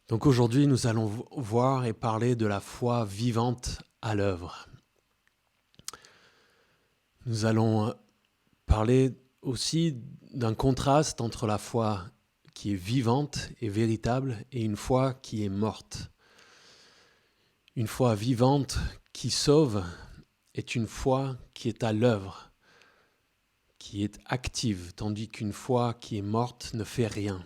Donc aujourd'hui, nous allons voir et parler de la foi vivante à l'œuvre. Nous allons parler aussi d'un contraste entre la foi qui est vivante et véritable et une foi qui est morte. Une foi vivante qui sauve est une foi qui est à l'œuvre, qui est active, tandis qu'une foi qui est morte ne fait rien.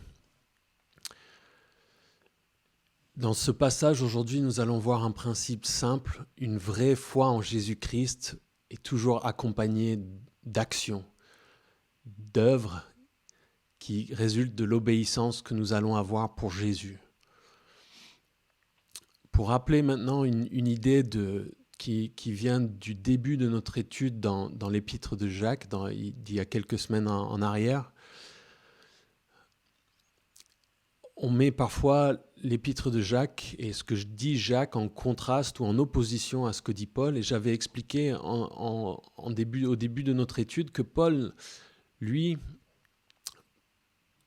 Dans ce passage aujourd'hui, nous allons voir un principe simple. Une vraie foi en Jésus-Christ est toujours accompagnée d'actions, d'œuvres qui résultent de l'obéissance que nous allons avoir pour Jésus. Pour rappeler maintenant une idée qui vient du début de notre étude dans l'épître de Jacques, d'il y a quelques semaines en arrière, on met parfois l'épître de Jacques et ce que je dis Jacques en contraste ou en opposition à ce que dit Paul. Et j'avais expliqué au début de notre étude que Paul, lui,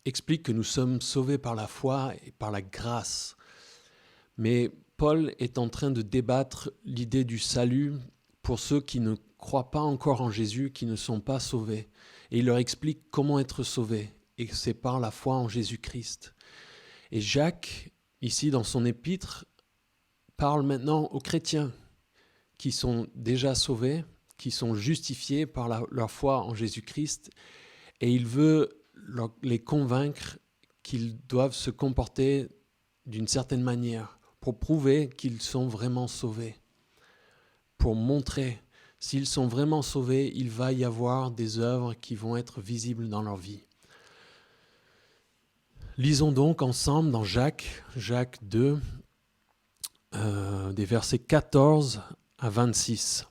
explique que nous sommes sauvés par la foi et par la grâce. Mais Paul est en train de débattre l'idée du salut pour ceux qui ne croient pas encore en Jésus, qui ne sont pas sauvés. Et il leur explique comment être sauvés. Et c'est par la foi en Jésus-Christ. Et Jacques, ici dans son épître, parle maintenant aux chrétiens qui sont déjà sauvés, qui sont justifiés par leur foi en Jésus-Christ, et il veut les convaincre qu'ils doivent se comporter d'une certaine manière pour prouver qu'ils sont vraiment sauvés, pour montrer s'ils sont vraiment sauvés, il va y avoir des œuvres qui vont être visibles dans leur vie. Lisons donc ensemble dans Jacques 2, des versets 14 à 26.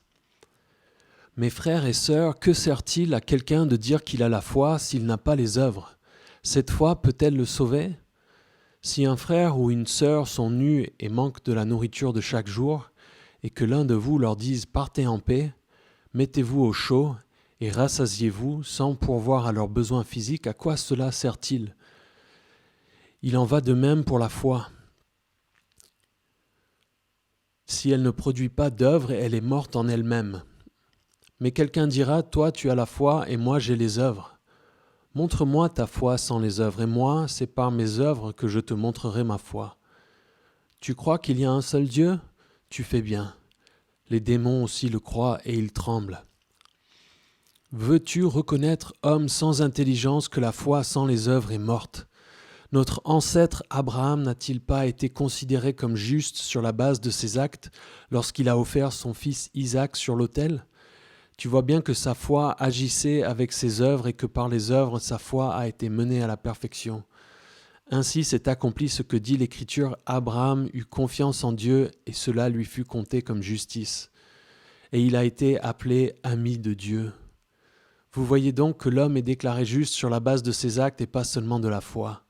« Mes frères et sœurs, que sert-il à quelqu'un de dire qu'il a la foi s'il n'a pas les œuvres ? Cette foi peut-elle le sauver ? Si un frère ou une sœur sont nus et manquent de la nourriture de chaque jour, et que l'un de vous leur dise « Partez en paix », mettez-vous au chaud et rassasiez-vous sans pourvoir à leurs besoins physiques, à quoi cela sert-il ? Il en va de même pour la foi. Si elle ne produit pas d'œuvre, elle est morte en elle-même. Mais quelqu'un dira, toi tu as la foi et moi j'ai les œuvres. Montre-moi ta foi sans les œuvres, et moi c'est par mes œuvres que je te montrerai ma foi. Tu crois qu'il y a un seul Dieu ? Tu fais bien. Les démons aussi le croient et ils tremblent. Veux-tu reconnaître, homme sans intelligence, que la foi sans les œuvres est morte ? Notre ancêtre Abraham n'a-t-il pas été considéré comme juste sur la base de ses actes lorsqu'il a offert son fils Isaac sur l'autel ? Tu vois bien que sa foi agissait avec ses œuvres et que par les œuvres, sa foi a été menée à la perfection. Ainsi s'est accompli ce que dit l'Écriture, Abraham eut confiance en Dieu et cela lui fut compté comme justice. Et il a été appelé ami de Dieu. Vous voyez donc que l'homme est déclaré juste sur la base de ses actes et pas seulement de la foi.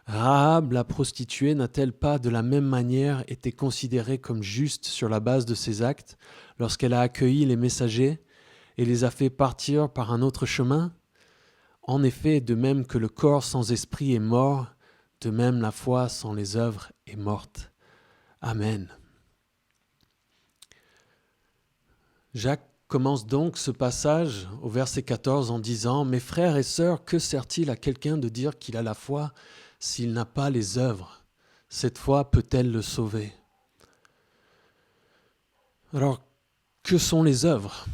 Rahab, la prostituée, n'a-t-elle pas de la même manière été considérée comme juste sur la base de ses actes lorsqu'elle a accueilli les messagers et les a fait partir par un autre chemin ? En effet, de même que le corps sans esprit est mort, de même la foi sans les œuvres est morte. Amen. Jacques commence donc ce passage au verset 14 en disant « Mes frères et sœurs, que sert-il à quelqu'un de dire qu'il a la foi s'il n'a pas les œuvres ? Cette foi peut-elle le sauver ?» Alors, que sont les œuvres ?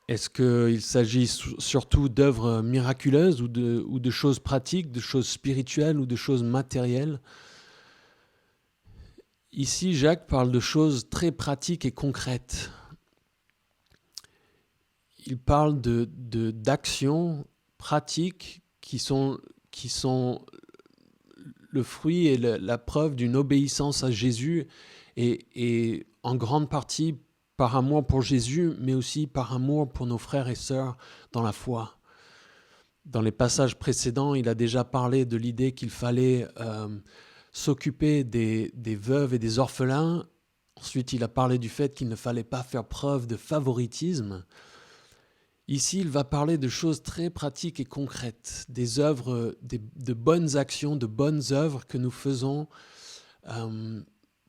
Est-ce qu'il s'agit surtout d'œuvres miraculeuses ou de choses pratiques, de choses spirituelles ou de choses matérielles ? Ici, Jacques parle de choses très pratiques et concrètes. Il parle d'actions pratiques qui sont le fruit et la preuve d'une obéissance à Jésus et en grande partie par amour pour Jésus, mais aussi par amour pour nos frères et sœurs dans la foi. Dans les passages précédents, il a déjà parlé de l'idée qu'il fallait s'occuper des veuves et des orphelins. Ensuite, il a parlé du fait qu'il ne fallait pas faire preuve de favoritisme. Ici, il va parler de choses très pratiques et concrètes, des œuvres, de bonnes actions, de bonnes œuvres que nous faisons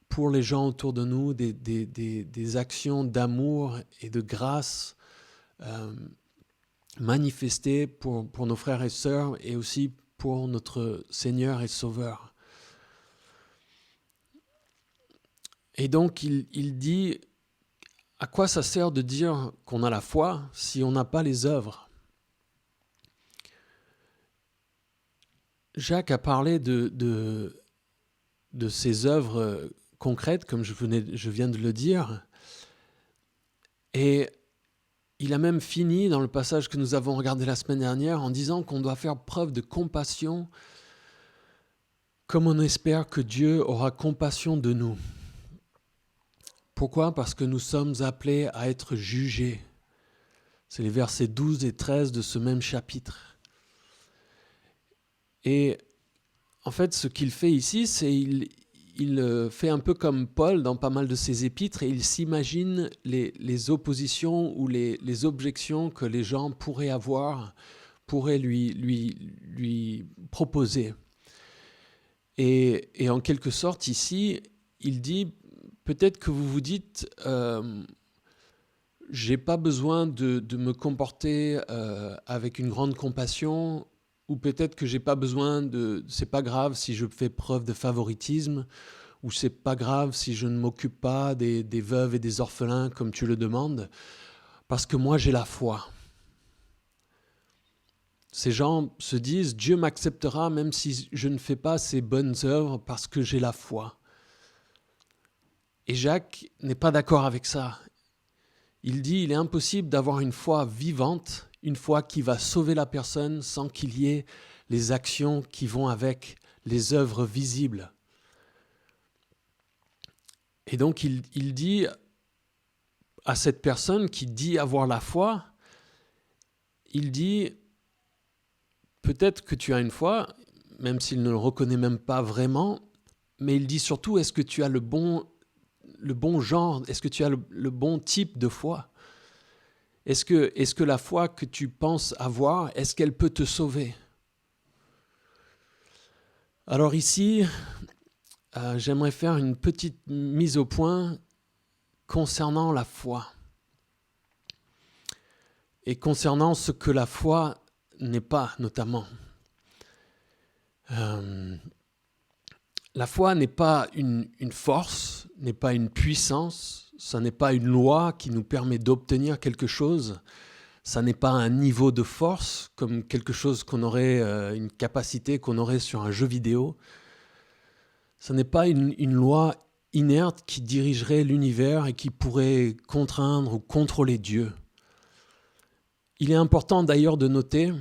pour les gens autour de nous, des actions d'amour et de grâce manifestées pour nos frères et sœurs et aussi pour notre Seigneur et Sauveur. Et donc, il dit, à quoi ça sert de dire qu'on a la foi si on n'a pas les œuvres ? Jacques a parlé de ces œuvres concrètes, comme je viens de le dire, et il a même fini dans le passage que nous avons regardé la semaine dernière en disant qu'on doit faire preuve de compassion comme on espère que Dieu aura compassion de nous. Pourquoi ? Parce que nous sommes appelés à être jugés. C'est les versets 12 et 13 de ce même chapitre. Et en fait, ce qu'il fait ici, c'est il fait un peu comme Paul dans pas mal de ses épîtres et il s'imagine les oppositions ou les objections que les gens pourraient avoir, pourraient lui proposer. Et en quelque sorte, ici, il dit, peut-être que vous vous dites, j'ai pas besoin de me comporter avec une grande compassion, ou peut-être que j'ai pas besoin c'est pas grave si je fais preuve de favoritisme, ou c'est pas grave si je ne m'occupe pas des veuves et des orphelins comme tu le demandes, parce que moi j'ai la foi. Ces gens se disent, Dieu m'acceptera même si je ne fais pas ces bonnes œuvres parce que j'ai la foi. Et Jacques n'est pas d'accord avec ça. Il dit, il est impossible d'avoir une foi vivante, une foi qui va sauver la personne sans qu'il y ait les actions qui vont avec, les œuvres visibles. Et donc il dit à cette personne qui dit avoir la foi, il dit, peut-être que tu as une foi, même s'il ne le reconnaît même pas vraiment, mais il dit surtout, est-ce que tu as le bon genre, est-ce que tu as le bon type de foi ? Est-ce que la foi que tu penses avoir, est-ce qu'elle peut te sauver ? Alors ici, j'aimerais faire une petite mise au point concernant la foi et concernant ce que la foi n'est pas, notamment. La foi n'est pas une force, n'est pas une puissance, ça n'est pas une loi qui nous permet d'obtenir quelque chose, ça n'est pas un niveau de force comme quelque chose qu'on aurait, une capacité qu'on aurait sur un jeu vidéo. Ça n'est pas une loi inerte qui dirigerait l'univers et qui pourrait contraindre ou contrôler Dieu. Il est important d'ailleurs de noter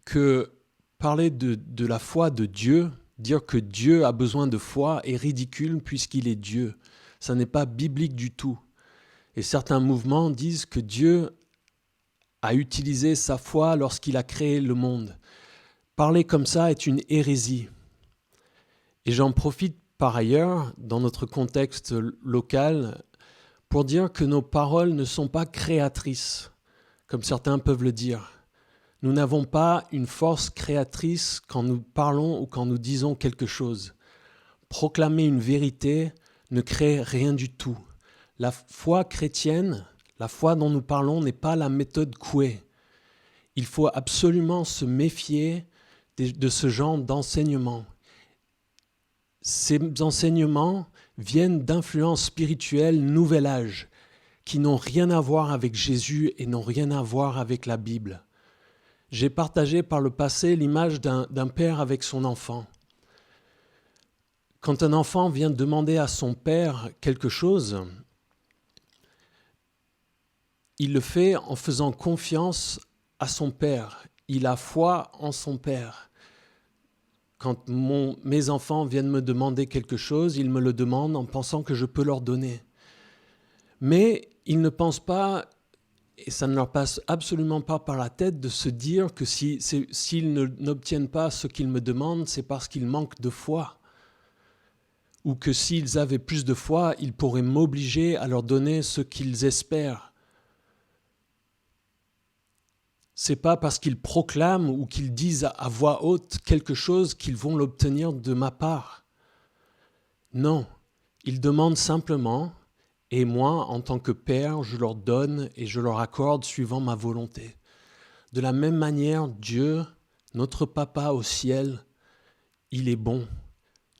que parler de la foi de Dieu, dire que Dieu a besoin de foi est ridicule puisqu'il est Dieu. Ça n'est pas biblique du tout. Et certains mouvements disent que Dieu a utilisé sa foi lorsqu'il a créé le monde. Parler comme ça est une hérésie. Et j'en profite par ailleurs, dans notre contexte local, pour dire que nos paroles ne sont pas créatrices, comme certains peuvent le dire. Nous n'avons pas une force créatrice quand nous parlons ou quand nous disons quelque chose. Proclamer une vérité ne crée rien du tout. La foi chrétienne, la foi dont nous parlons, n'est pas la méthode Coué. Il faut absolument se méfier de ce genre d'enseignement. Ces enseignements viennent d'influences spirituelles nouvel âge, qui n'ont rien à voir avec Jésus et n'ont rien à voir avec la Bible. J'ai partagé par le passé l'image d'un père avec son enfant. Quand un enfant vient demander à son père quelque chose, il le fait en faisant confiance à son père. Il a foi en son père. Quand mes enfants viennent me demander quelque chose, ils me le demandent en pensant que je peux leur donner. Mais ils ne pensent pas, et ça ne leur passe absolument pas par la tête de se dire que s'ils n'obtiennent pas ce qu'ils me demandent, c'est parce qu'ils manquent de foi. Ou que s'ils avaient plus de foi, ils pourraient m'obliger à leur donner ce qu'ils espèrent. C'est pas parce qu'ils proclament ou qu'ils disent à voix haute quelque chose qu'ils vont l'obtenir de ma part. Non, ils demandent simplement, et moi, en tant que père, je leur donne et je leur accorde suivant ma volonté. De la même manière, Dieu, notre Papa au ciel, il est bon.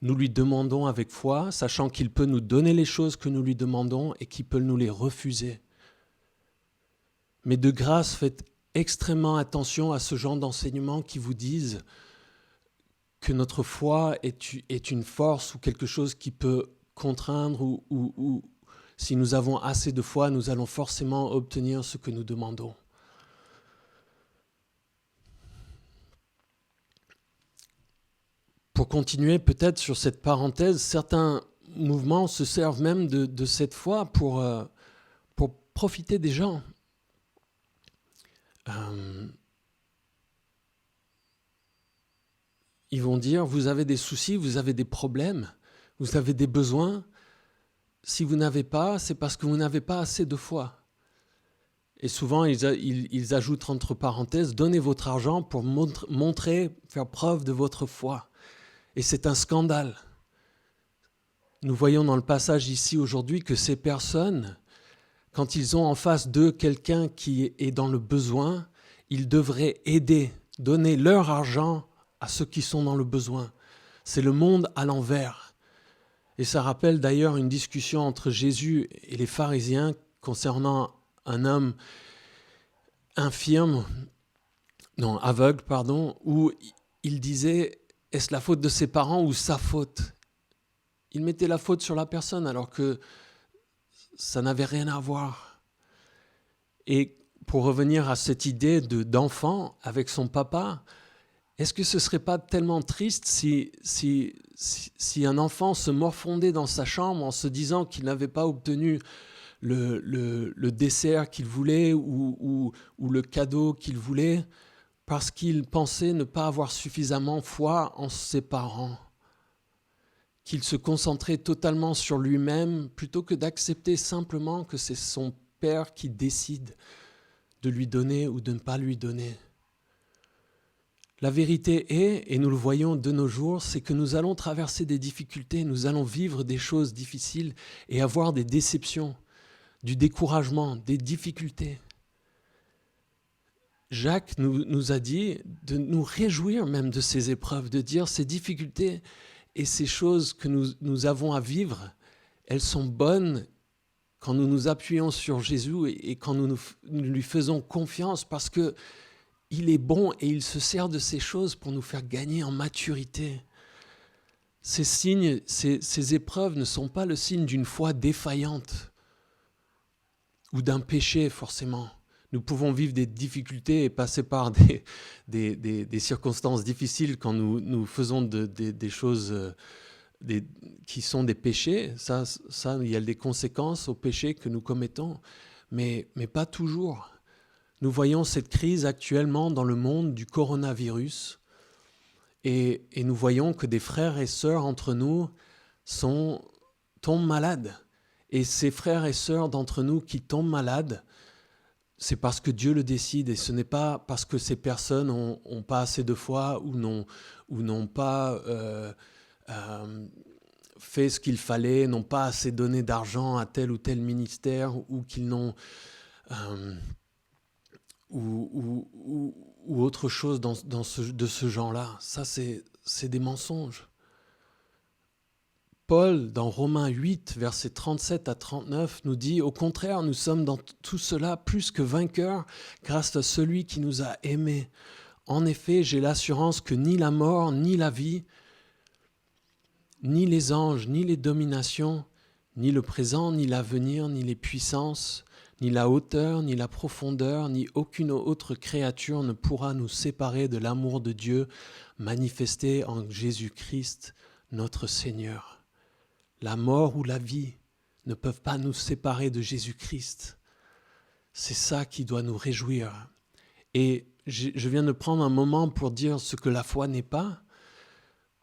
Nous lui demandons avec foi, sachant qu'il peut nous donner les choses que nous lui demandons et qu'il peut nous les refuser. Mais de grâce, faites extrêmement attention à ce genre d'enseignements qui vous disent que notre foi est une force ou quelque chose qui peut contraindre ou si nous avons assez de foi, nous allons forcément obtenir ce que nous demandons. Pour continuer peut-être sur cette parenthèse, certains mouvements se servent même de cette foi pour profiter des gens. Ils vont dire, vous avez des soucis, vous avez des problèmes, vous avez des besoins. Si vous n'avez pas, c'est parce que vous n'avez pas assez de foi. Et souvent, ils ajoutent entre parenthèses, donnez votre argent pour montrer, faire preuve de votre foi. Et c'est un scandale. Nous voyons dans le passage ici aujourd'hui que ces personnes, quand ils ont en face d'eux quelqu'un qui est dans le besoin, ils devraient aider, donner leur argent à ceux qui sont dans le besoin. C'est le monde à l'envers. Et ça rappelle d'ailleurs une discussion entre Jésus et les pharisiens concernant un homme aveugle, où il disait, est-ce la faute de ses parents ou sa faute ? Il mettait la faute sur la personne alors que ça n'avait rien à voir. Et pour revenir à cette idée d'enfant avec son papa, est-ce que ce ne serait pas tellement triste si un enfant se morfondait dans sa chambre en se disant qu'il n'avait pas obtenu le dessert qu'il voulait ou le cadeau qu'il voulait parce qu'il pensait ne pas avoir suffisamment foi en ses parents, qu'il se concentrait totalement sur lui-même plutôt que d'accepter simplement que c'est son père qui décide de lui donner ou de ne pas lui donner. La vérité est, et nous le voyons de nos jours, c'est que nous allons traverser des difficultés, nous allons vivre des choses difficiles et avoir des déceptions, du découragement, des difficultés. Jacques nous a dit de nous réjouir même de ces épreuves, de dire ces difficultés et ces choses que nous avons à vivre, elles sont bonnes quand nous nous appuyons sur Jésus et quand nous lui faisons confiance parce que il est bon et il se sert de ces choses pour nous faire gagner en maturité. Ces signes, ces épreuves ne sont pas le signe d'une foi défaillante ou d'un péché forcément. Nous pouvons vivre des difficultés et passer par des circonstances difficiles quand nous faisons des choses qui sont des péchés. Ça, il y a des conséquences aux péchés que nous commettons, mais pas toujours. Nous voyons cette crise actuellement dans le monde du coronavirus et nous voyons que des frères et sœurs entre nous tombent malades. Et ces frères et sœurs d'entre nous qui tombent malades, c'est parce que Dieu le décide et ce n'est pas parce que ces personnes n'ont pas assez de foi ou n'ont pas fait ce qu'il fallait, n'ont pas assez donné d'argent à tel ou tel ministère ou qu'ils n'ont... ou autre chose de ce genre-là. Ça, c'est des mensonges. Paul, dans Romains 8, versets 37 à 39, nous dit « Au contraire, nous sommes dans tout cela plus que vainqueurs grâce à celui qui nous a aimés. En effet, j'ai l'assurance que ni la mort, ni la vie, ni les anges, ni les dominations, ni le présent, ni l'avenir, ni les puissances, ni la hauteur, ni la profondeur, ni aucune autre créature ne pourra nous séparer de l'amour de Dieu manifesté en Jésus-Christ, notre Seigneur. » La mort ou la vie ne peuvent pas nous séparer de Jésus-Christ. C'est ça qui doit nous réjouir. Et je viens de prendre un moment pour dire ce que la foi n'est pas.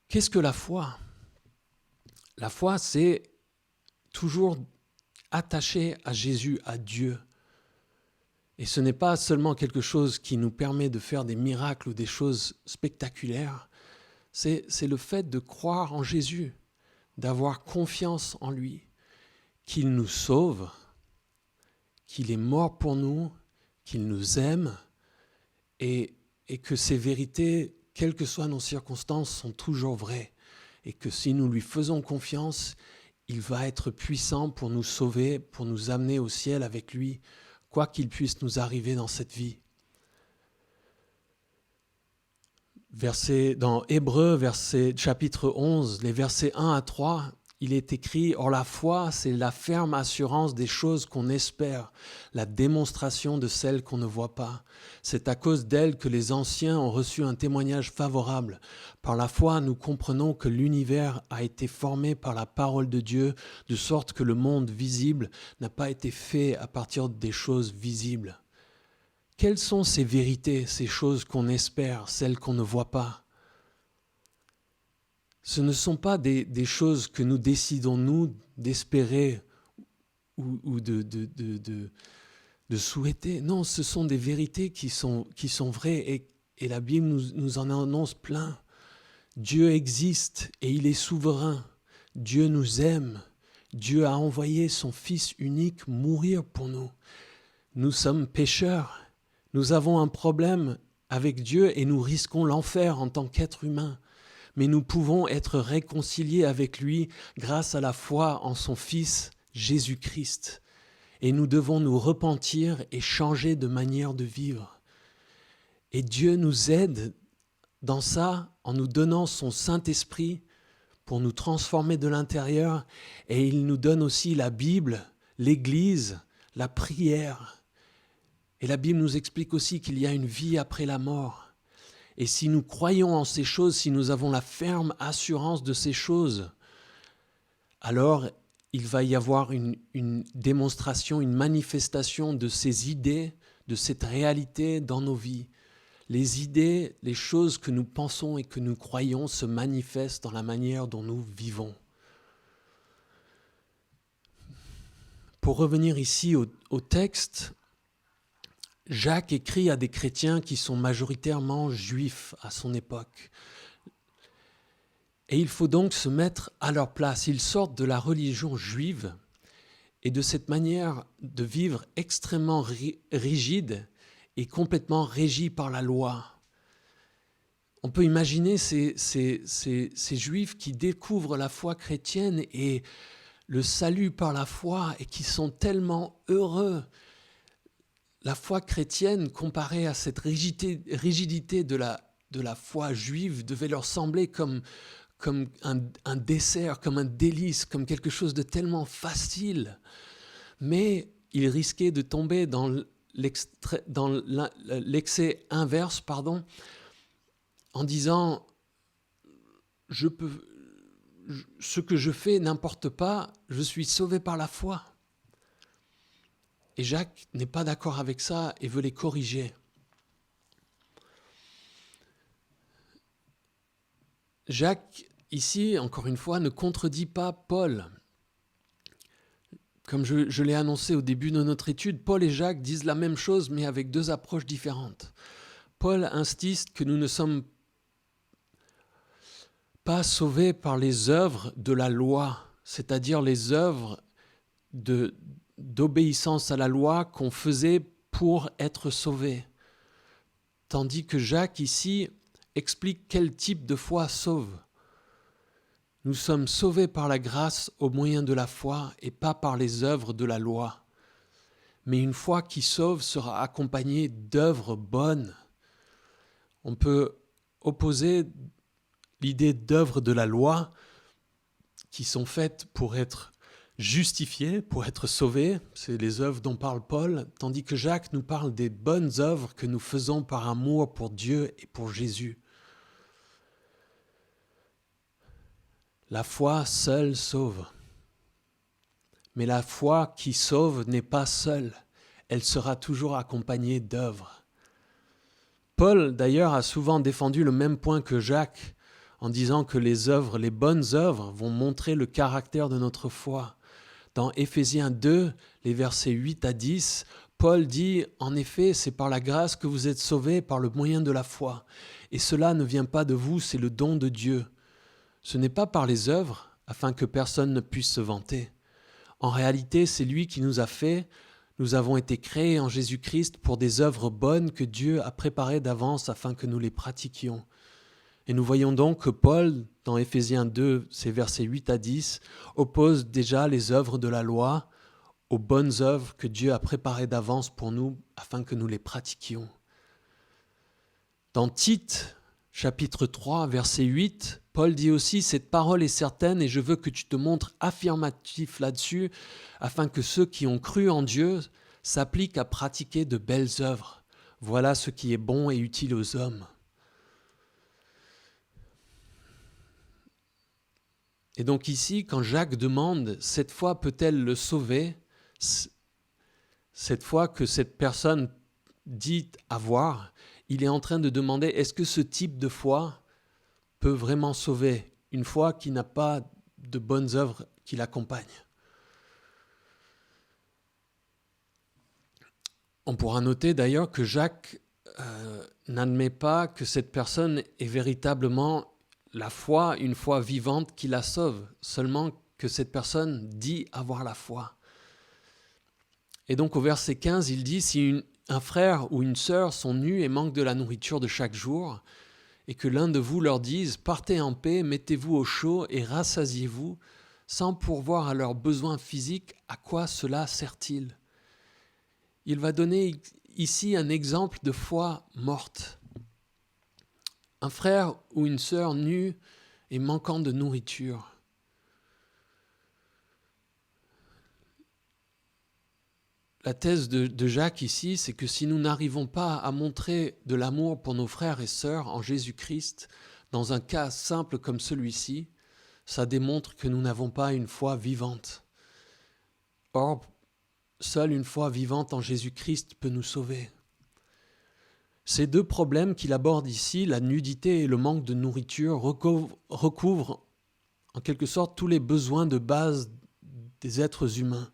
Qu'est-ce que la foi ? La foi, c'est toujours attaché à Jésus, à Dieu. Et ce n'est pas seulement quelque chose qui nous permet de faire des miracles ou des choses spectaculaires, c'est le fait de croire en Jésus, d'avoir confiance en lui, qu'il nous sauve, qu'il est mort pour nous, qu'il nous aime et que ces vérités, quelles que soient nos circonstances, sont toujours vraies et que si nous lui faisons confiance, il va être puissant pour nous sauver, pour nous amener au ciel avec lui, quoi qu'il puisse nous arriver dans cette vie. Dans Hébreux, chapitre 11, les versets 1 à 3, il est écrit « Or la foi, c'est la ferme assurance des choses qu'on espère, la démonstration de celles qu'on ne voit pas. C'est à cause d'elle que les anciens ont reçu un témoignage favorable. Par la foi, nous comprenons que l'univers a été formé par la parole de Dieu, de sorte que le monde visible n'a pas été fait à partir des choses visibles. » Quelles sont ces vérités, ces choses qu'on espère, celles qu'on ne voit pas ? Ce ne sont pas des choses que nous décidons, nous, d'espérer ou de souhaiter. Non, ce sont des vérités qui sont vraies et la Bible nous en annonce plein. Dieu existe et il est souverain. Dieu nous aime. Dieu a envoyé son Fils unique mourir pour nous. Nous sommes pécheurs. Nous avons un problème avec Dieu et nous risquons l'enfer en tant qu'êtres humains. Mais nous pouvons être réconciliés avec lui grâce à la foi en son Fils Jésus-Christ. Et nous devons nous repentir et changer de manière de vivre. Et Dieu nous aide dans ça en nous donnant son Saint-Esprit pour nous transformer de l'intérieur. Et il nous donne aussi la Bible, l'Église, la prière. Et la Bible nous explique aussi qu'il y a une vie après la mort. Et si nous croyons en ces choses, si nous avons la ferme assurance de ces choses, alors il va y avoir une démonstration, une manifestation de ces idées, de cette réalité dans nos vies. Les idées, les choses que nous pensons et que nous croyons se manifestent dans la manière dont nous vivons. Pour revenir ici au texte, Jacques écrit à des chrétiens qui sont majoritairement juifs à son époque. Et il faut donc se mettre à leur place. Ils sortent de la religion juive et de cette manière de vivre extrêmement rigide et complètement régie par la loi. On peut imaginer ces juifs qui découvrent la foi chrétienne et le salut par la foi et qui sont tellement heureux. La foi chrétienne, comparée à cette rigidité de la foi juive, devait leur sembler comme un dessert, comme un délice, comme quelque chose de tellement facile. Mais ils risquaient de tomber dans l'excès inverse, en disant « ce que je fais n'importe pas, je suis sauvé par la foi ». Et Jacques n'est pas d'accord avec ça et veut les corriger. Jacques, ici, encore une fois, ne contredit pas Paul. Comme je l'ai annoncé au début de notre étude, Paul et Jacques disent la même chose, mais avec deux approches différentes. Paul insiste que nous ne sommes pas sauvés par les œuvres de la loi, c'est-à-dire les œuvres d'obéissance à la loi qu'on faisait pour être sauvé. Tandis que Jacques, ici, explique quel type de foi sauve. Nous sommes sauvés par la grâce au moyen de la foi et pas par les œuvres de la loi. Mais une foi qui sauve sera accompagnée d'œuvres bonnes. On peut opposer l'idée d'œuvres de la loi qui sont faites pour être justifiés, pour être sauvés, c'est les œuvres dont parle Paul, tandis que Jacques nous parle des bonnes œuvres que nous faisons par amour pour Dieu et pour Jésus. La foi seule sauve. Mais la foi qui sauve n'est pas seule, elle sera toujours accompagnée d'œuvres. Paul, d'ailleurs, a souvent défendu le même point que Jacques, en disant que les bonnes œuvres vont montrer le caractère de notre foi. Dans Éphésiens 2, les versets 8 à 10, Paul dit, en effet, c'est par la grâce que vous êtes sauvés par le moyen de la foi. Et cela ne vient pas de vous, c'est le don de Dieu. Ce n'est pas par les œuvres, afin que personne ne puisse se vanter. En réalité, c'est lui qui nous a fait. Nous avons été créés en Jésus-Christ pour des œuvres bonnes que Dieu a préparées d'avance afin que nous les pratiquions. Et nous voyons donc que Paul, dans Éphésiens 2, ces versets 8 à 10, oppose déjà les œuvres de la loi aux bonnes œuvres que Dieu a préparées d'avance pour nous afin que nous les pratiquions. Dans Tite, chapitre 3, verset 8, Paul dit aussi « Cette parole est certaine et je veux que tu te montres affirmatif là-dessus afin que ceux qui ont cru en Dieu s'appliquent à pratiquer de belles œuvres. Voilà ce qui est bon et utile aux hommes. » Et donc ici, quand Jacques demande « Cette foi peut-elle le sauver ?» Cette foi que cette personne dit avoir, il est en train de demander est-ce que ce type de foi peut vraiment sauver une foi qui n'a pas de bonnes œuvres qui l'accompagnent. On pourra noter d'ailleurs que Jacques n'admet pas que cette personne est véritablement la foi, une foi vivante qui la sauve, seulement que cette personne dit avoir la foi. Et donc au verset 15, il dit « Si un frère ou une sœur sont nus et manquent de la nourriture de chaque jour, et que l'un de vous leur dise « Partez en paix, mettez-vous au chaud et rassasiez-vous, sans pourvoir à leurs besoins physiques, à quoi cela sert-il » Il va donner ici un exemple de foi morte. Un frère ou une sœur nue et manquant de nourriture. La thèse de Jacques ici, c'est que si nous n'arrivons pas à montrer de l'amour pour nos frères et sœurs en Jésus-Christ, dans un cas simple comme celui-ci, ça démontre que nous n'avons pas une foi vivante. Or, seule une foi vivante en Jésus-Christ peut nous sauver. Ces deux problèmes qu'il aborde ici, la nudité et le manque de nourriture, recouvrent en quelque sorte tous les besoins de base des êtres humains.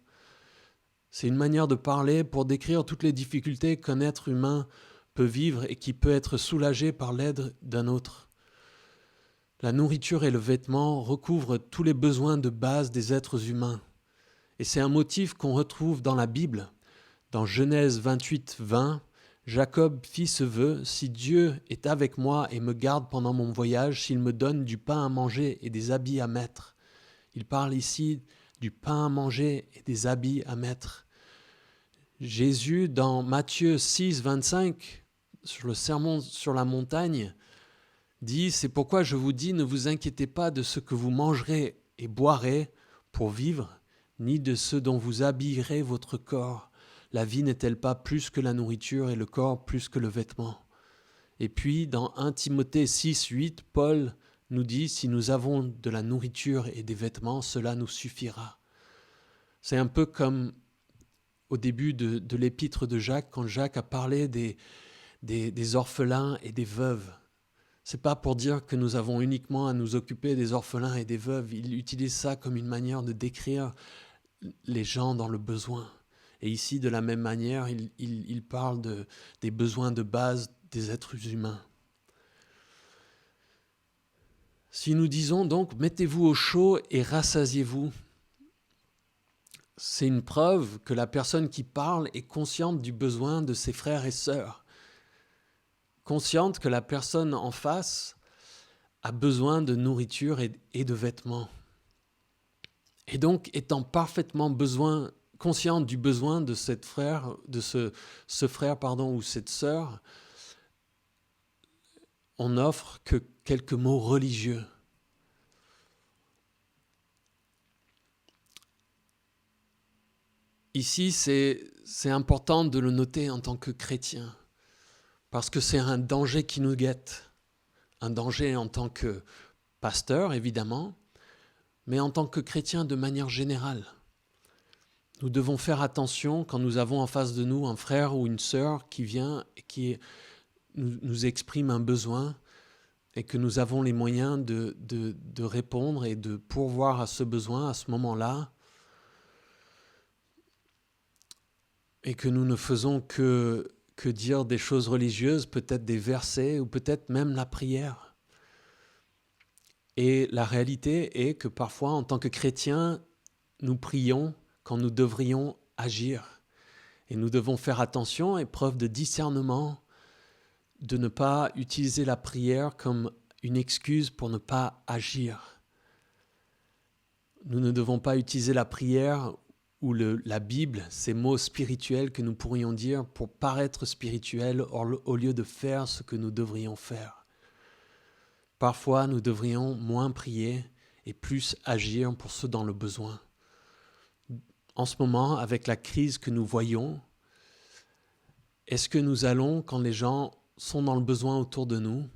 C'est une manière de parler pour décrire toutes les difficultés qu'un être humain peut vivre et qui peut être soulagé par l'aide d'un autre. La nourriture et le vêtement recouvrent tous les besoins de base des êtres humains. Et c'est un motif qu'on retrouve dans la Bible. Dans Genèse 28, 20, Jacob fit ce vœu, « Si Dieu est avec moi et me garde pendant mon voyage, s'il me donne du pain à manger et des habits à mettre. » Il parle ici du pain à manger et des habits à mettre. Jésus, dans Matthieu 6, 25, sur le sermon sur la montagne, dit « C'est pourquoi je vous dis, ne vous inquiétez pas de ce que vous mangerez et boirez pour vivre, ni de ce dont vous habillerez votre corps. La vie n'est-elle pas plus que la nourriture et le corps plus que le vêtement ?» Et puis, dans 1 Timothée 6, 8, Paul nous dit « Si nous avons de la nourriture et des vêtements, cela nous suffira. » C'est un peu comme au début de l'épître de Jacques, quand Jacques a parlé des orphelins et des veuves. Ce n'est pas pour dire que nous avons uniquement à nous occuper des orphelins et des veuves. Il utilise ça comme une manière de décrire les gens dans le besoin. Et ici, de la même manière, il parle des besoins de base des êtres humains. Si nous disons donc « mettez-vous au chaud et rassasiez-vous », c'est une preuve que la personne qui parle est consciente du besoin de ses frères et sœurs, consciente que la personne en face a besoin de nourriture et de vêtements. Et donc, étant parfaitement consciente du besoin de ce frère ou cette sœur, on n'offre que quelques mots religieux. Ici, c'est important de le noter en tant que chrétien, parce que c'est un danger qui nous guette. Un danger en tant que pasteur, évidemment, mais en tant que chrétien de manière générale. Nous devons faire attention quand nous avons en face de nous un frère ou une sœur qui vient et qui nous exprime un besoin et que nous avons les moyens de répondre et de pourvoir à ce besoin à ce moment-là. et que nous ne faisons que dire des choses religieuses, peut-être des versets ou peut-être même la prière. Et la réalité est que parfois, en tant que chrétiens, nous prions quand nous devrions agir. Et nous devons faire attention et preuve de discernement de ne pas utiliser la prière comme une excuse pour ne pas agir. Nous ne devons pas utiliser la prière ou la Bible, ces mots spirituels que nous pourrions dire pour paraître spirituels au lieu de faire ce que nous devrions faire. Parfois, nous devrions moins prier et plus agir pour ceux dans le besoin. En ce moment, avec la crise que nous voyons, est-ce que nous allons, quand les gens sont dans le besoin autour de nous,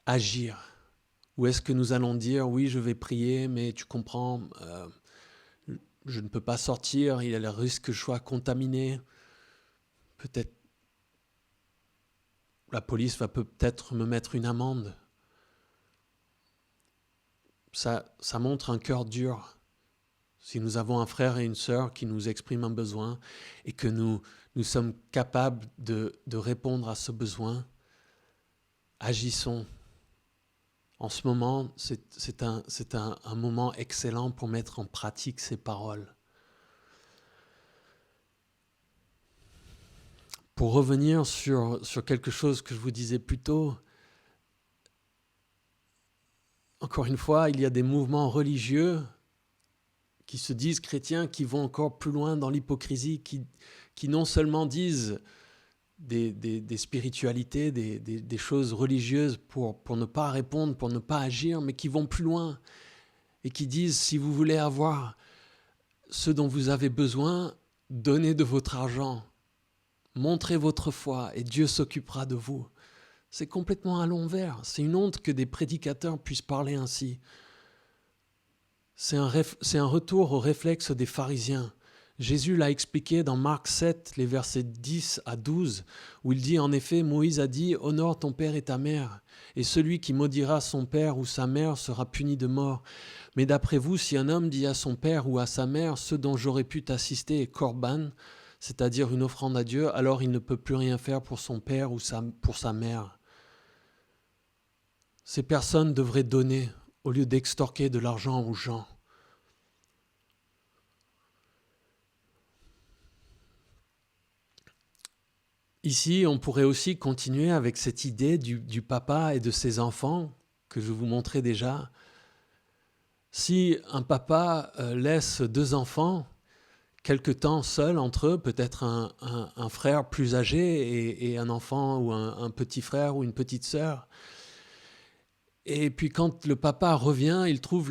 agir? Ou est-ce que nous allons dire, oui, je vais prier, mais tu comprends, je ne peux pas sortir, il y a le risque que je sois contaminé. Peut-être, la police va peut-être me mettre une amende. Ça montre un cœur dur. Si nous avons un frère et une sœur qui nous expriment un besoin et que nous sommes capables de répondre à ce besoin, agissons. En ce moment, c'est un moment excellent pour mettre en pratique ces paroles. Pour revenir sur quelque chose que je vous disais plus tôt, encore une fois, il y a des mouvements religieux qui se disent chrétiens, qui vont encore plus loin dans l'hypocrisie, qui non seulement disent des spiritualités, des choses religieuses pour ne pas répondre, pour ne pas agir, mais qui vont plus loin et qui disent, si vous voulez avoir ce dont vous avez besoin, donnez de votre argent, montrez votre foi et Dieu s'occupera de vous. C'est complètement à l'envers. C'est une honte que des prédicateurs puissent parler ainsi. C'est un retour au réflexe des pharisiens. Jésus l'a expliqué dans Marc 7, les versets 10 à 12, où il dit, en effet, Moïse a dit, « Honore ton père et ta mère, et celui qui maudira son père ou sa mère sera puni de mort. Mais d'après vous, si un homme dit à son père ou à sa mère, ce dont j'aurais pu t'assister est korban, c'est-à-dire une offrande à Dieu, alors il ne peut plus rien faire pour son père ou pour sa mère. » Ces personnes devraient donner au lieu d'extorquer de l'argent aux gens. Ici, on pourrait aussi continuer avec cette idée du papa et de ses enfants que je vous montrais déjà. Si un papa laisse deux enfants quelque temps seuls entre eux, peut-être un frère plus âgé et un enfant ou un petit frère ou une petite sœur, et puis quand le papa revient, il trouve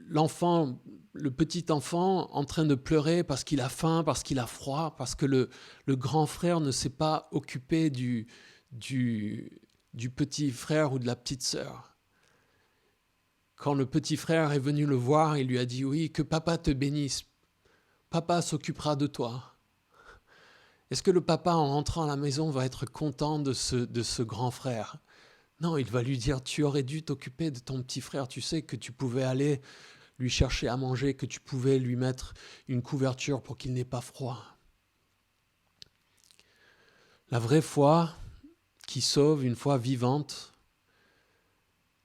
l'enfant, le petit enfant en train de pleurer parce qu'il a faim, parce qu'il a froid, parce que le grand frère ne s'est pas occupé du petit frère ou de la petite sœur. Quand le petit frère est venu le voir, il lui a dit « Oui, que papa te bénisse, papa s'occupera de toi ». Est-ce que le papa, en rentrant à la maison, va être content de ce grand frère ? Non, il va lui dire, tu aurais dû t'occuper de ton petit frère, tu sais que tu pouvais aller lui chercher à manger, que tu pouvais lui mettre une couverture pour qu'il n'ait pas froid. La vraie foi qui sauve, une foi vivante,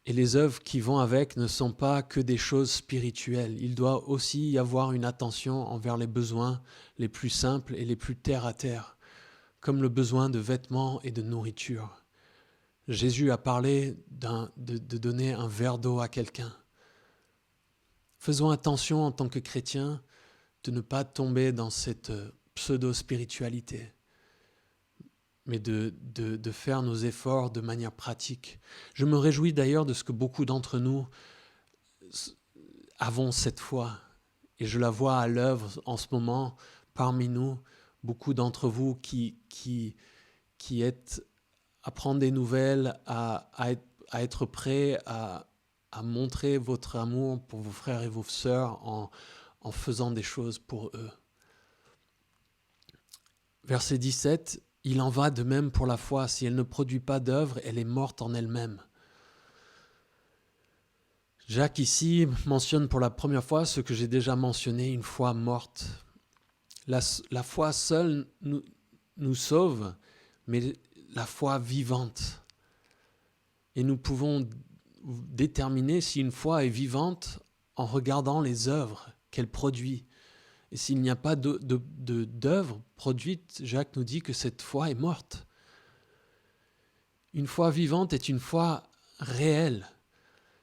et les œuvres qui vont avec ne sont pas que des choses spirituelles. Il doit aussi y avoir une attention envers les besoins les plus simples et les plus terre à terre, comme le besoin de vêtements et de nourriture. Jésus a parlé de donner un verre d'eau à quelqu'un. Faisons attention en tant que chrétiens de ne pas tomber dans cette pseudo-spiritualité, mais de faire nos efforts de manière pratique. Je me réjouis d'ailleurs de ce que beaucoup d'entre nous avons cette foi, et je la vois à l'œuvre en ce moment parmi nous, beaucoup d'entre vous qui êtes à prendre des nouvelles, à être prêts à montrer votre amour pour vos frères et vos sœurs en faisant des choses pour eux. Verset 17, « Il en va de même pour la foi. Si elle ne produit pas d'œuvre, elle est morte en elle-même. » Jacques ici mentionne pour la première fois ce que j'ai déjà mentionné, une foi morte. La foi seule nous sauve, mais la foi vivante. Et nous pouvons déterminer si une foi est vivante en regardant les œuvres qu'elle produit. Et s'il n'y a pas d'œuvre produite, Jacques nous dit que cette foi est morte. Une foi vivante est une foi réelle.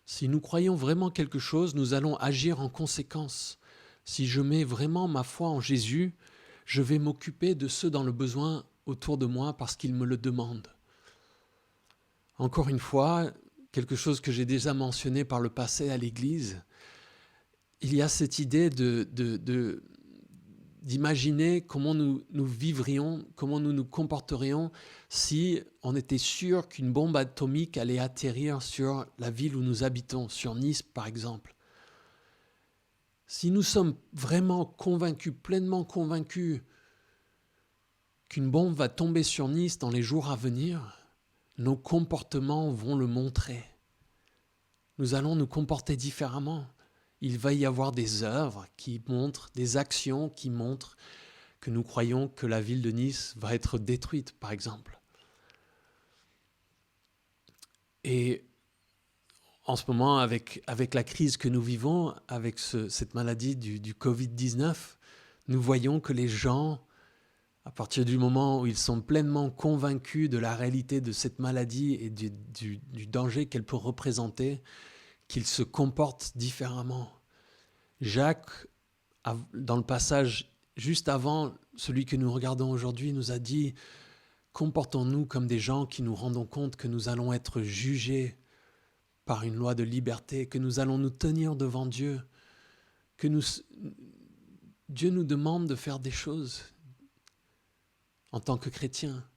Si nous croyons vraiment quelque chose, nous allons agir en conséquence. Si je mets vraiment ma foi en Jésus, je vais m'occuper de ceux dans le besoin autour de moi parce qu'ils me le demandent. Encore une fois, quelque chose que j'ai déjà mentionné par le passé à l'Église, il y a cette idée d'imaginer comment nous vivrions, comment nous nous comporterions si on était sûr qu'une bombe atomique allait atterrir sur la ville où nous habitons, sur Nice par exemple. Si nous sommes vraiment convaincus, pleinement convaincus qu'une bombe va tomber sur Nice dans les jours à venir, nos comportements vont le montrer. Nous allons nous comporter différemment. Il va y avoir des œuvres qui montrent, des actions qui montrent que nous croyons que la ville de Nice va être détruite, par exemple. Et en ce moment, avec la crise que nous vivons, avec cette maladie du Covid-19, nous voyons que les gens, à partir du moment où ils sont pleinement convaincus de la réalité de cette maladie et du danger qu'elle peut représenter, qu'ils se comportent différemment. Jacques, dans le passage juste avant celui que nous regardons aujourd'hui, nous a dit « Comportons-nous comme des gens qui nous rendons compte que nous allons être jugés par une loi de liberté, que nous allons nous tenir devant Dieu, que Dieu nous demande de faire des choses en tant que chrétiens.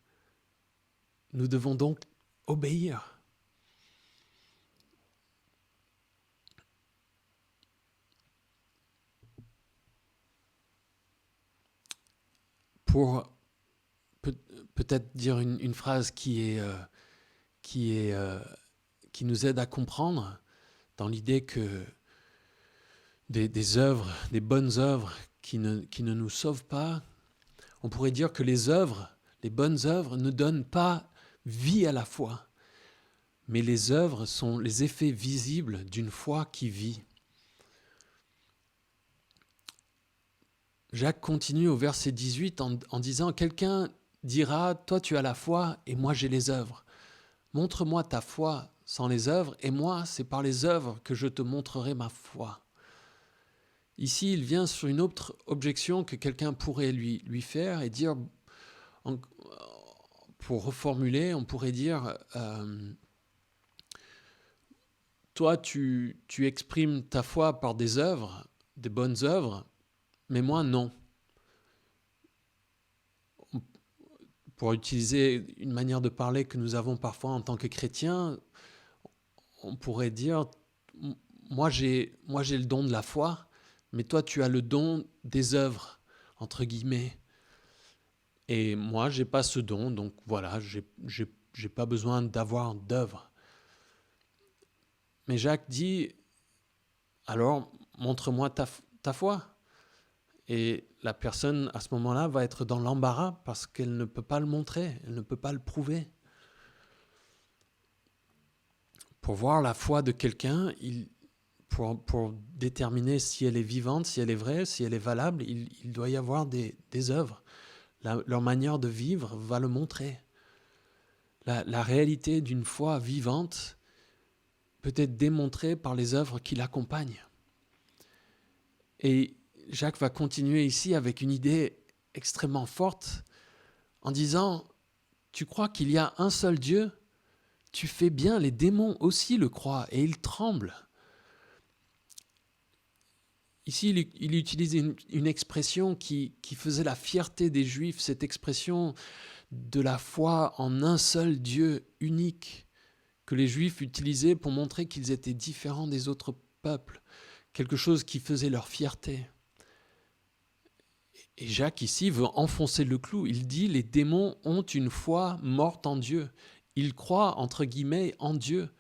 Nous devons donc obéir. » Pour peut-être dire une phrase qui nous aide à comprendre, dans l'idée que des œuvres, des bonnes œuvres qui ne nous sauvent pas, on pourrait dire que les bonnes œuvres ne donnent pas vie à la foi, mais les œuvres sont les effets visibles d'une foi qui vit. Jacques continue au verset 18 en disant « Quelqu'un dira, toi tu as la foi et moi j'ai les œuvres. Montre-moi ta foi sans les œuvres et moi c'est par les œuvres que je te montrerai ma foi. » Ici, il vient sur une autre objection que quelqu'un pourrait lui faire et dire, pour reformuler, on pourrait dire toi tu exprimes ta foi par des œuvres, des bonnes œuvres, mais moi, non. Pour utiliser une manière de parler que nous avons parfois en tant que chrétiens, on pourrait dire, moi j'ai le don de la foi, mais toi tu as le don des œuvres, entre guillemets. Et moi, j'ai pas ce don, donc voilà, j'ai pas besoin d'avoir d'œuvres. Mais Jacques dit, alors montre-moi ta foi. Et la personne, à ce moment-là, va être dans l'embarras parce qu'elle ne peut pas le montrer, elle ne peut pas le prouver. Pour voir la foi de quelqu'un, pour déterminer si elle est vivante, si elle est vraie, si elle est valable, il doit y avoir des œuvres. Leur manière de vivre va le montrer. La réalité d'une foi vivante peut être démontrée par les œuvres qui l'accompagnent. Et Jacques va continuer ici avec une idée extrêmement forte en disant « Tu crois qu'il y a un seul Dieu ? Tu fais bien, les démons aussi le croient et ils tremblent. » Ici, il utilise une expression qui faisait la fierté des Juifs, cette expression de la foi en un seul Dieu unique que les Juifs utilisaient pour montrer qu'ils étaient différents des autres peuples, quelque chose qui faisait leur fierté. Et Jacques ici veut enfoncer le clou. Il dit les démons ont une foi morte en Dieu. Ils croient entre guillemets en Dieu,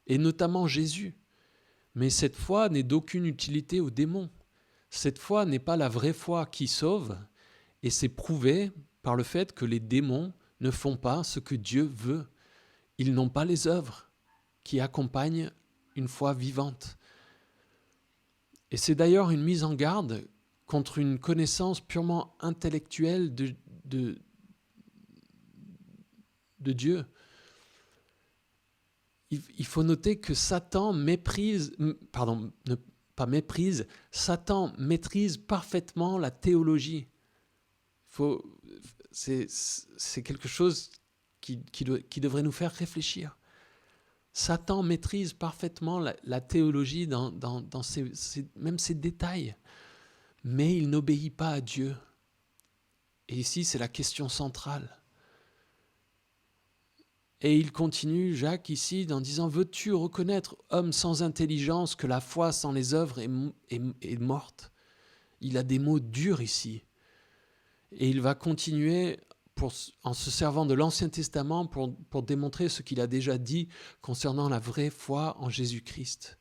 et notamment Jésus. Mais cette foi n'est d'aucune utilité aux démons. Cette foi n'est pas la vraie foi qui sauve, Et c'est prouvé par le fait que les démons ne font pas ce que Dieu veut. Ils n'ont pas les œuvres qui accompagnent une foi vivante. Et c'est d'ailleurs une mise en garde contre une connaissance purement intellectuelle de Dieu. Il faut noter que Satan Satan maîtrise parfaitement la théologie. C'est quelque chose qui devrait nous faire réfléchir. Satan maîtrise parfaitement la théologie dans même ses détails, mais il n'obéit pas à Dieu. Et ici, c'est la question centrale. Et il continue, Jacques, ici, en disant « Veux-tu reconnaître, homme sans intelligence, que la foi sans les œuvres est morte ?» Il a des mots durs ici. Et il va continuer en se servant de l'Ancien Testament pour démontrer ce qu'il a déjà dit concernant la vraie foi en Jésus-Christ.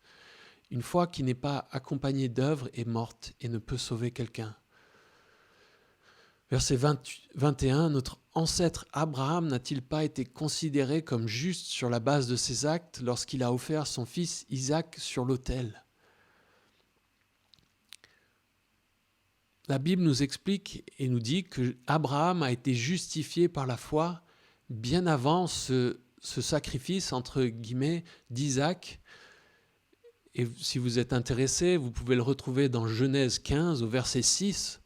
Une foi qui n'est pas accompagnée d'œuvres est morte et ne peut sauver quelqu'un. Verset 21, notre ancêtre Abraham n'a-t-il pas été considéré comme juste sur la base de ses actes lorsqu'il a offert son fils Isaac sur l'autel ? La Bible nous explique et nous dit que Abraham a été justifié par la foi bien avant ce sacrifice, entre guillemets, d'Isaac. Et si vous êtes intéressé, vous pouvez le retrouver dans Genèse 15 au verset 6.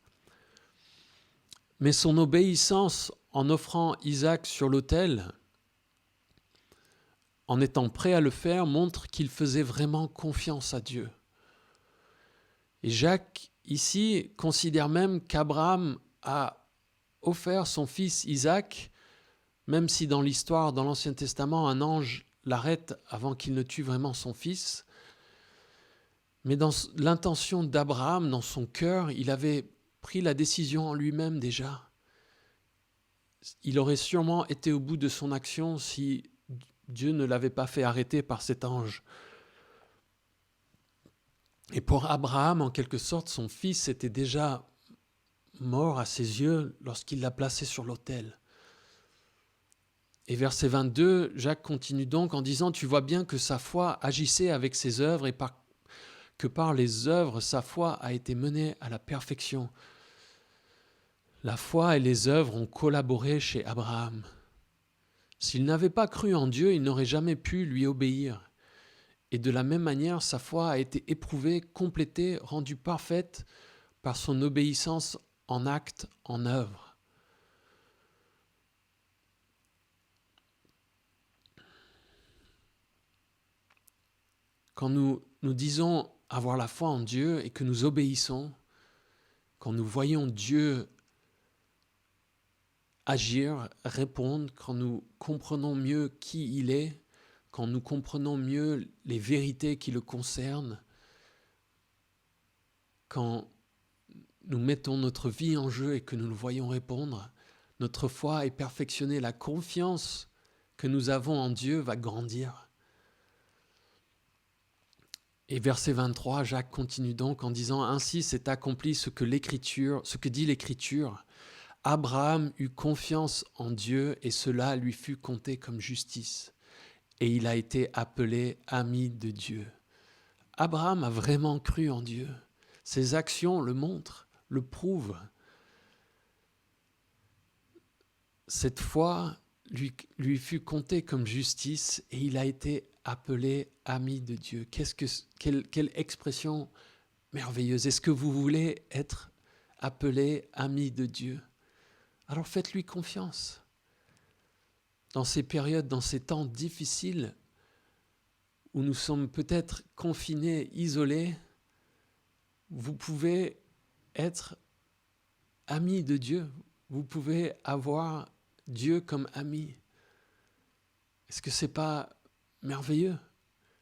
Mais son obéissance en offrant Isaac sur l'autel, en étant prêt à le faire, montre qu'il faisait vraiment confiance à Dieu. Et Jacques, ici, considère même qu'Abraham a offert son fils Isaac, même si dans l'histoire, dans l'Ancien Testament, un ange l'arrête avant qu'il ne tue vraiment son fils. Mais dans l'intention d'Abraham, dans son cœur, il avait pris la décision en lui-même déjà. Il aurait sûrement été au bout de son action si Dieu ne l'avait pas fait arrêter par cet ange. Et pour Abraham, en quelque sorte, son fils était déjà mort à ses yeux lorsqu'il l'a placé sur l'autel. Et verset 22, Jacques continue donc en disant « Tu vois bien que sa foi agissait avec ses œuvres et que par les œuvres, sa foi a été menée à la perfection. » La foi et les œuvres ont collaboré chez Abraham. S'il n'avait pas cru en Dieu, il n'aurait jamais pu lui obéir. Et de la même manière, sa foi a été éprouvée, complétée, rendue parfaite par son obéissance en acte, en œuvre. Quand nous disons avoir la foi en Dieu et que nous obéissons, quand nous voyons Dieu agir, répondre, quand nous comprenons mieux qui il est, quand nous comprenons mieux les vérités qui le concernent, quand nous mettons notre vie en jeu et que nous le voyons répondre, notre foi est perfectionnée, la confiance que nous avons en Dieu va grandir. Et verset 23, Jacques continue donc en disant « Ainsi s'est accompli ce que dit l'Écriture. Abraham eut confiance en Dieu et cela lui fut compté comme justice. Et il a été appelé ami de Dieu. » Abraham a vraiment cru en Dieu. Ses actions le montrent, le prouvent. Cette foi lui fut comptée comme justice et il a été appelé ami de Dieu. Quelle expression merveilleuse. Est-ce que vous voulez être appelé ami de Dieu? Alors faites-lui confiance. Dans ces périodes, dans ces temps difficiles où nous sommes peut-être confinés, isolés, vous pouvez être ami de Dieu. Vous pouvez avoir Dieu comme ami. Est-ce que ce n'est pas merveilleux?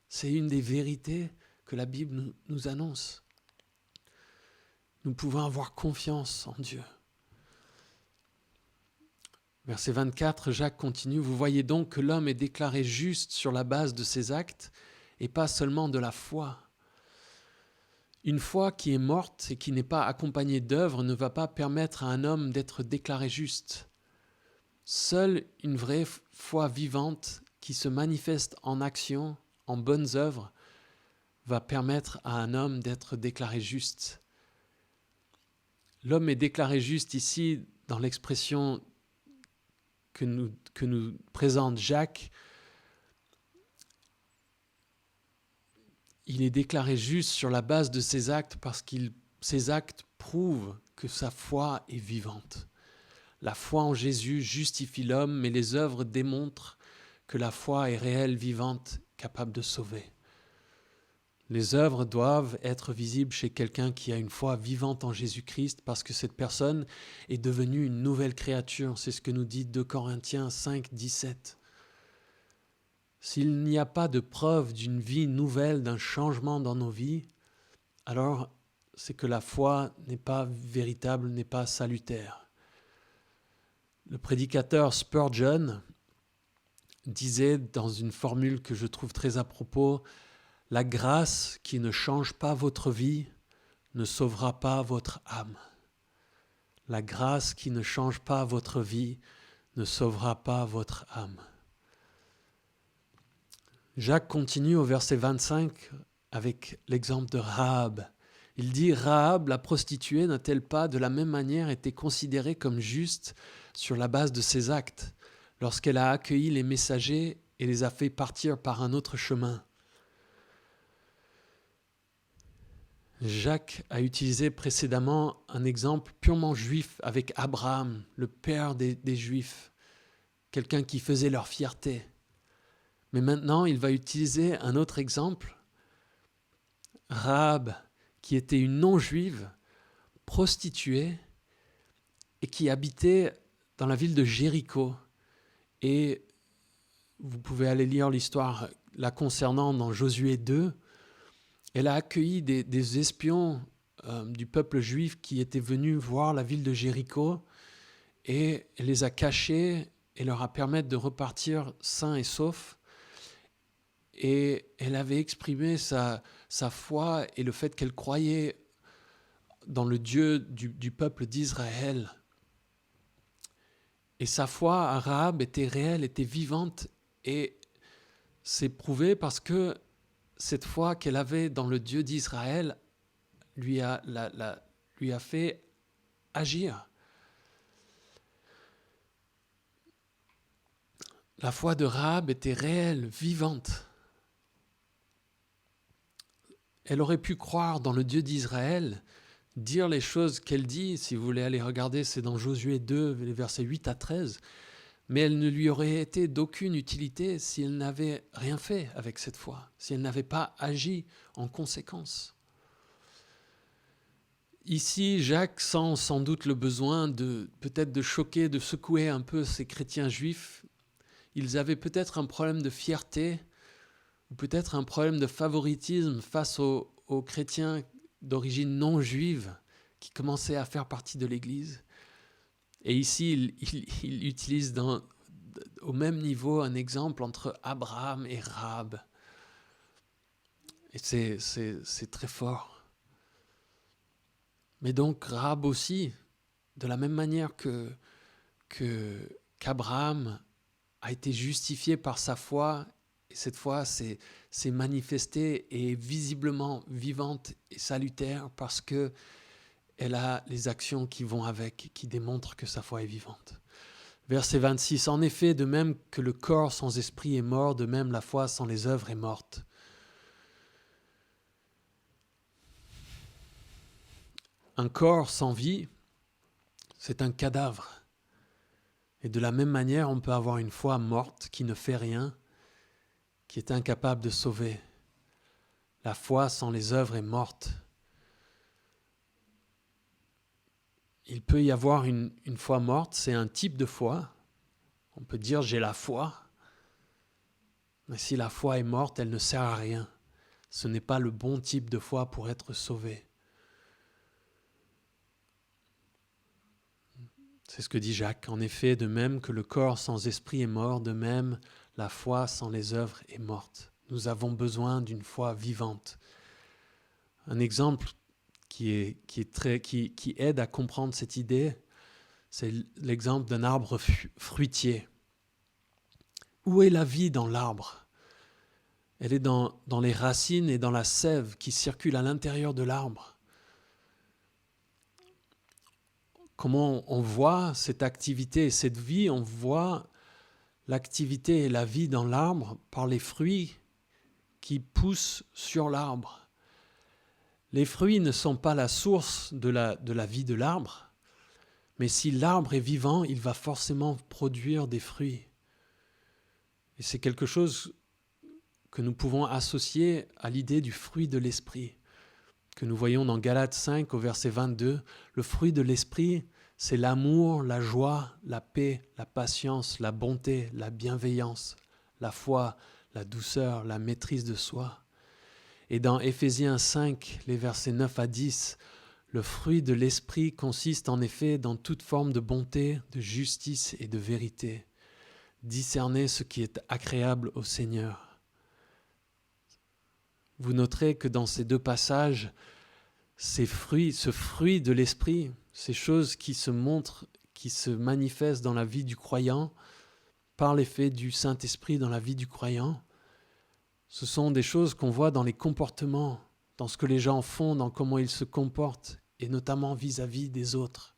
C'est une des vérités que la Bible nous annonce. Nous pouvons avoir confiance en Dieu. Verset 24, Jacques continue, « Vous voyez donc que l'homme est déclaré juste sur la base de ses actes et pas seulement de la foi. » Une foi qui est morte et qui n'est pas accompagnée d'œuvres ne va pas permettre à un homme d'être déclaré juste. Seule une vraie foi vivante qui se manifeste en action, en bonnes œuvres, va permettre à un homme d'être déclaré juste. L'homme est déclaré juste ici dans l'expression que nous présente Jacques. Il est déclaré juste sur la base de ses actes parce que ses actes prouvent que sa foi est vivante. La foi en Jésus justifie l'homme, mais les œuvres démontrent que la foi est réelle, vivante, capable de sauver. Les œuvres doivent être visibles chez quelqu'un qui a une foi vivante en Jésus-Christ parce que cette personne est devenue une nouvelle créature. C'est ce que nous dit 2 Corinthiens 5, 17. S'il n'y a pas de preuve d'une vie nouvelle, d'un changement dans nos vies, alors c'est que la foi n'est pas véritable, n'est pas salutaire. Le prédicateur Spurgeon disait dans une formule que je trouve très à propos, « La grâce qui ne change pas votre vie ne sauvera pas votre âme. » La grâce qui ne change pas votre vie ne sauvera pas votre âme. Jacques continue au verset 25 avec l'exemple de Rahab. Il dit « Rahab, la prostituée, n'a-t-elle pas de la même manière été considérée comme juste sur la base de ses actes, lorsqu'elle a accueilli les messagers et les a fait partir par un autre chemin ?» Jacques a utilisé précédemment un exemple purement juif avec Abraham, le père des Juifs, quelqu'un qui faisait leur fierté. Mais maintenant, il va utiliser un autre exemple, Rahab, qui était une non-juive, prostituée, et qui habitait dans la ville de Jéricho. Et vous pouvez aller lire l'histoire la concernant dans Josué 2. Elle a accueilli des espions du peuple juif qui étaient venus voir la ville de Jéricho, et elle les a cachés et leur a permis de repartir sains et saufs. Et elle avait exprimé sa foi et le fait qu'elle croyait dans le Dieu du peuple d'Israël. Et sa foi à Rahab était réelle, était vivante, et c'est prouvé parce que cette foi qu'elle avait dans le Dieu d'Israël lui a fait agir. La foi de Rahab était réelle, vivante. Elle aurait pu croire dans le Dieu d'Israël, dire les choses qu'elle dit, si vous voulez aller regarder, c'est dans Josué 2, les versets 8 à 13, mais elle ne lui aurait été d'aucune utilité si elle n'avait rien fait avec cette foi, si elle n'avait pas agi en conséquence. Ici, Jacques sent sans doute le besoin peut-être de choquer, de secouer un peu ces chrétiens juifs. Ils avaient peut-être un problème de fierté, ou peut-être un problème de favoritisme face aux chrétiens d'origine non juive qui commençaient à faire partie de l'Église. Et ici, il utilise au même niveau un exemple entre Abraham et Rahab. Et c'est très fort. Mais donc Rahab aussi, de la même manière qu'Abraham a été justifié par sa foi, et cette foi s'est manifestée et est visiblement vivante et salutaire parce qu'elle a les actions qui vont avec, qui démontrent que sa foi est vivante. Verset 26, « En effet, de même que le corps sans esprit est mort, de même la foi sans les œuvres est morte. » Un corps sans vie, c'est un cadavre. Et de la même manière, on peut avoir une foi morte qui ne fait rien, qui est incapable de sauver. La foi sans les œuvres est morte. Il peut y avoir une foi morte, c'est un type de foi. On peut dire j'ai la foi, mais si la foi est morte, elle ne sert à rien. Ce n'est pas le bon type de foi pour être sauvé. C'est ce que dit Jacques. En effet, de même que le corps sans esprit est mort, de même la foi sans les œuvres est morte. Nous avons besoin d'une foi vivante. Un exemple qui aide à comprendre cette idée, c'est l'exemple d'un arbre fruitier. Où est la vie dans l'arbre ? Elle est dans les racines et dans la sève qui circule à l'intérieur de l'arbre. Comment on voit cette activité et cette vie? On voit l'activité et la vie dans l'arbre par les fruits qui poussent sur l'arbre. Les fruits ne sont pas la source de la vie de l'arbre, mais si l'arbre est vivant, il va forcément produire des fruits. Et c'est quelque chose que nous pouvons associer à l'idée du fruit de l'esprit, que nous voyons dans Galates 5 au verset 22. Le fruit de l'esprit, c'est l'amour, la joie, la paix, la patience, la bonté, la bienveillance, la foi, la douceur, la maîtrise de soi. Et dans Éphésiens 5, les versets 9 à 10, le fruit de l'esprit consiste en effet dans toute forme de bonté, de justice et de vérité. Discernez ce qui est agréable au Seigneur. Vous noterez que dans ces deux passages, ce fruit de l'esprit, ces choses qui se montrent, qui se manifestent dans la vie du croyant, par l'effet du Saint-Esprit dans la vie du croyant, ce sont des choses qu'on voit dans les comportements, dans ce que les gens font, dans comment ils se comportent, et notamment vis-à-vis des autres.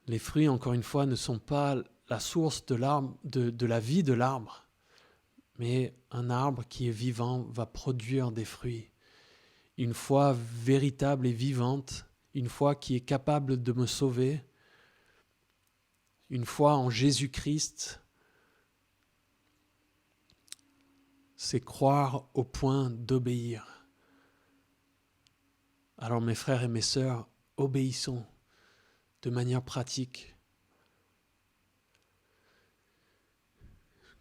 Les fruits, encore une fois, ne sont pas la source de la vie de l'arbre, mais un arbre qui est vivant va produire des fruits. Une foi véritable et vivante, une foi qui est capable de me sauver, une foi en Jésus-Christ, c'est croire au point d'obéir. Alors mes frères et mes sœurs, obéissons de manière pratique.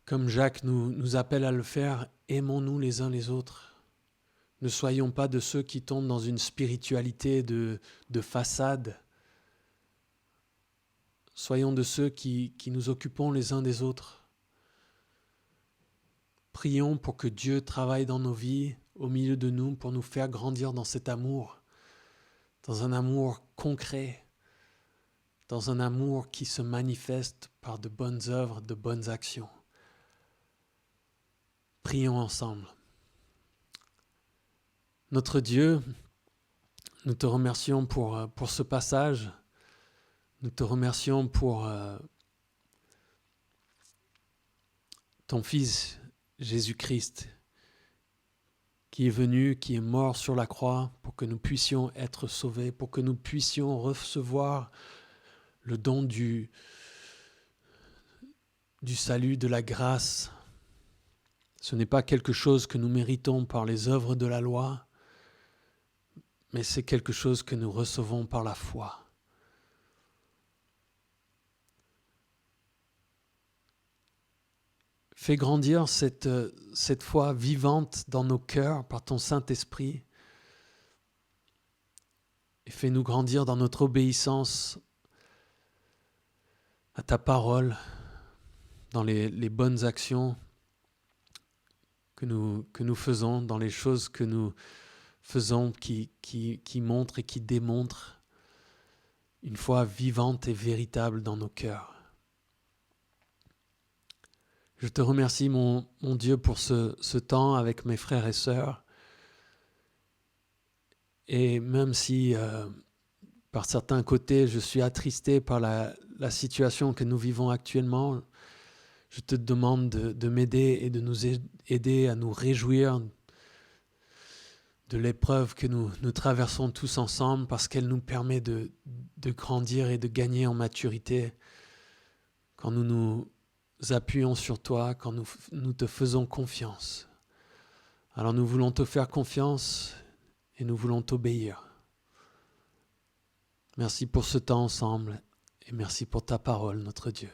Comme Jacques nous appelle à le faire, aimons-nous les uns les autres. Ne soyons pas de ceux qui tombent dans une spiritualité de façade. Soyons de ceux qui nous occupons les uns des autres. Prions pour que Dieu travaille dans nos vies, au milieu de nous, pour nous faire grandir dans cet amour, dans un amour concret, dans un amour qui se manifeste par de bonnes œuvres, de bonnes actions. Prions ensemble. Notre Dieu, nous te remercions pour ce passage. Nous te remercions pour ton Fils Jésus-Christ, qui est venu, qui est mort sur la croix pour que nous puissions être sauvés, pour que nous puissions recevoir le don du salut, de la grâce. Ce n'est pas quelque chose que nous méritons par les œuvres de la loi, mais c'est quelque chose que nous recevons par la foi. Fais grandir cette foi vivante dans nos cœurs par ton Saint-Esprit et fais-nous grandir dans notre obéissance à ta parole, dans les bonnes actions que nous faisons, dans les choses que nous faisons qui montrent et qui démontrent une foi vivante et véritable dans nos cœurs. Je te remercie, mon Dieu, pour ce temps avec mes frères et sœurs. Et même si, par certains côtés, je suis attristé par la situation que nous vivons actuellement, je te demande de m'aider et de nous aider à nous réjouir de l'épreuve que nous traversons tous ensemble parce qu'elle nous permet de grandir et de gagner en maturité quand nous nous appuyons sur toi, quand nous te faisons confiance. Alors nous voulons te faire confiance et nous voulons t'obéir. Merci pour ce temps ensemble et merci pour ta parole, notre Dieu.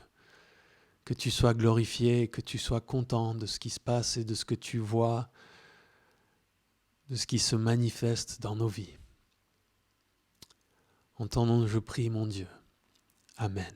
Que tu sois glorifié, que tu sois content de ce qui se passe et de ce que tu vois, de ce qui se manifeste dans nos vies. En ton nom je prie, mon Dieu. Amen.